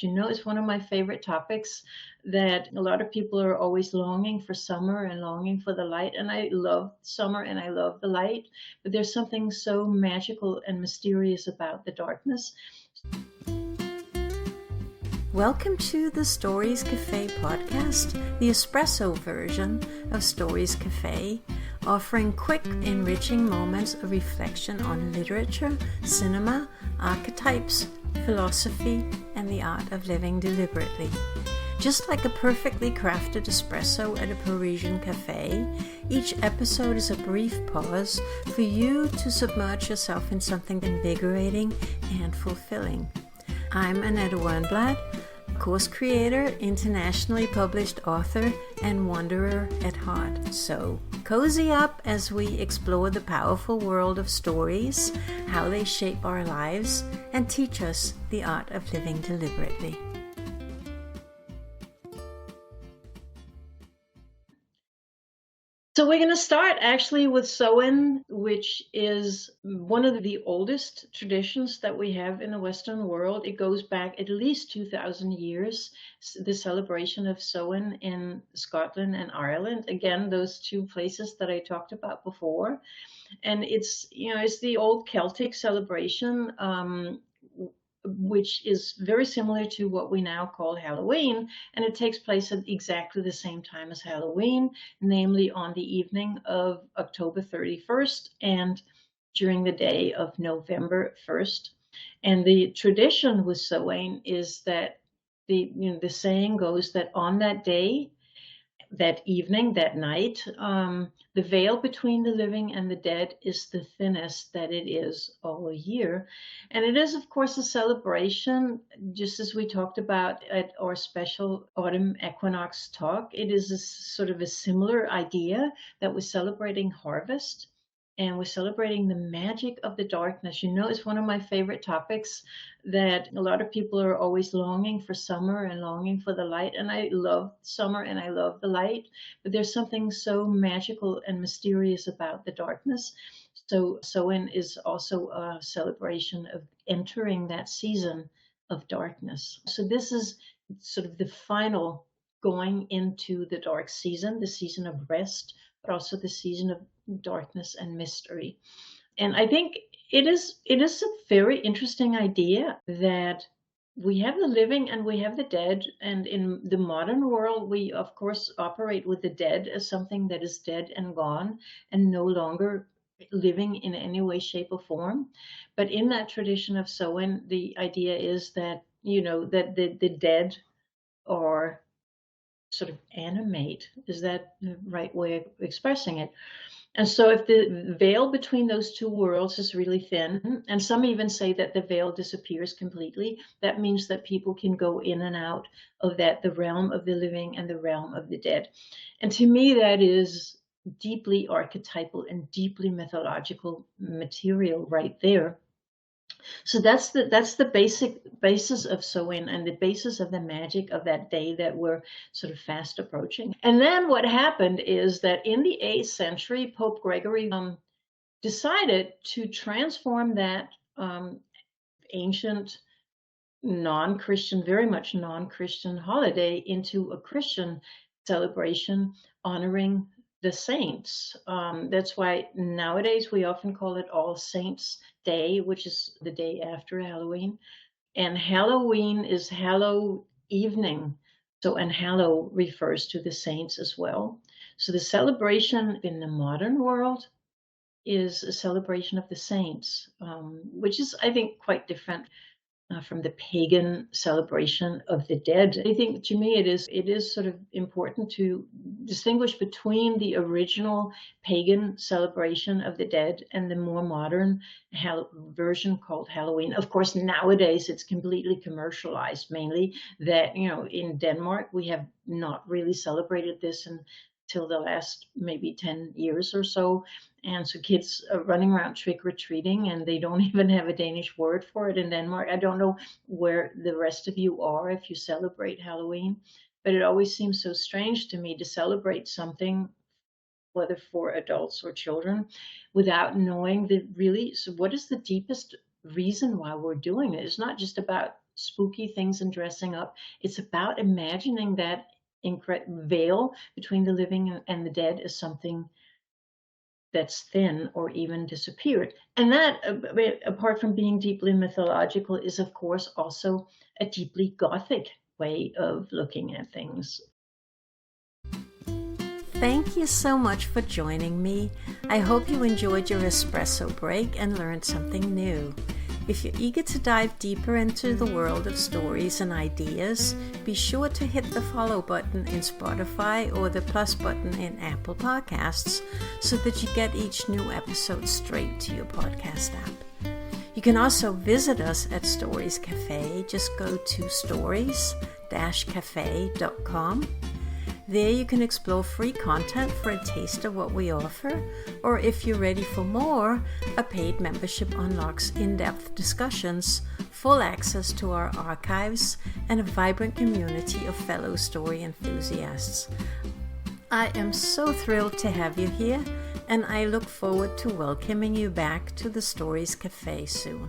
You know, it's one of my favorite topics that a lot of people are always longing for summer and longing for the light. And I love summer and I love the light, but there's something so magical and mysterious about the darkness. Welcome to the Stories Cafe podcast, the espresso version of Stories Cafe, offering quick, enriching moments of reflection on literature, cinema, archetypes, philosophy, and the art of living deliberately. Just like a perfectly crafted espresso at a Parisian cafe, each episode is a brief pause for you to submerge yourself in something invigorating and fulfilling. I'm Annette Wernblad, course creator, internationally published author, and wanderer at heart. So cozy up as we explore the powerful world of stories, how they shape our lives, and teach us the art of living deliberately. So we're going to start actually with Samhain, which is one of the oldest traditions that we have in the Western world. It goes back at least 2,000 years, the celebration of Samhain in Scotland and Ireland. Again, those two places that I talked about before. And it's the old Celtic celebration, which is very similar to what we now call Halloween, and it takes place at exactly the same time as Halloween, namely on the evening of October 31st and during the day of November 1st. And the tradition with Samhain is that the saying goes that on that day, that evening, that night, the veil between the living and the dead is the thinnest that it is all year. And it is, of course, a celebration, just as we talked about at our special autumn equinox talk. It is a sort of a similar idea that we're celebrating harvest and we're celebrating the magic of the darkness. You know, it's one of my favorite topics that a lot of people are always longing for summer and longing for the light. And I love summer and I love the light, but there's something so magical and mysterious about the darkness. So Samhain is also a celebration of entering that season of darkness. So this is sort of the final going into the dark season, the season of rest, but also the season of darkness and mystery. And I think it is a very interesting idea that we have the living and we have the dead. And in the modern world, we of course operate with the dead as something that is dead and gone and no longer living in any way, shape, or form. But in that tradition of Samhain, the idea is that, that the dead are sort of animate. Is that the right way of expressing it? And so if the veil between those two worlds is really thin, and some even say that the veil disappears completely, that means that people can go in and out of that, the realm of the living and the realm of the dead. And to me, that is deeply archetypal and deeply mythological material right there. So that's the basic basis of Samhain and the basis of the magic of that day that we're sort of fast approaching. And then what happened is that in the 8th century, Pope Gregory decided to transform that ancient non-Christian, very much non-Christian holiday into a Christian celebration honoring the saints. That's why nowadays we often call it All Saints Day, which is the day after Halloween. And Halloween is Hallow evening. So, and Hallow refers to the saints as well. So the celebration in the modern world is a celebration of the saints, which is, I think, quite different from the pagan celebration of the dead. I think to me it is sort of important to distinguish between the original pagan celebration of the dead and the more modern version called Halloween. Of course, nowadays it's completely commercialized, mainly that, in Denmark we have not really celebrated this until the last maybe 10 years or so. And so kids are running around trick or treating, and they don't even have a Danish word for it in Denmark. I don't know where the rest of you are if you celebrate Halloween, but it always seems so strange to me to celebrate something, whether for adults or children, without knowing so what is the deepest reason why we're doing it. It's not just about spooky things and dressing up. It's about imagining that veil between the living and the dead as something that's thin or even disappeared. And that, apart from being deeply mythological, is of course also a deeply Gothic way of looking at things. Thank you so much for joining me. I hope you enjoyed your espresso break and learned something new. If you're eager to dive deeper into the world of stories and ideas, be sure to hit the follow button in Spotify or the plus button in Apple Podcasts so that you get each new episode straight to your podcast app. You can also visit us at Stories Cafe. Just go to stories-cafe.com. There you can explore free content for a taste of what we offer, or if you're ready for more, a paid membership unlocks in-depth discussions, full access to our archives, and a vibrant community of fellow story enthusiasts. I am so thrilled to have you here, and I look forward to welcoming you back to the Stories Cafe soon.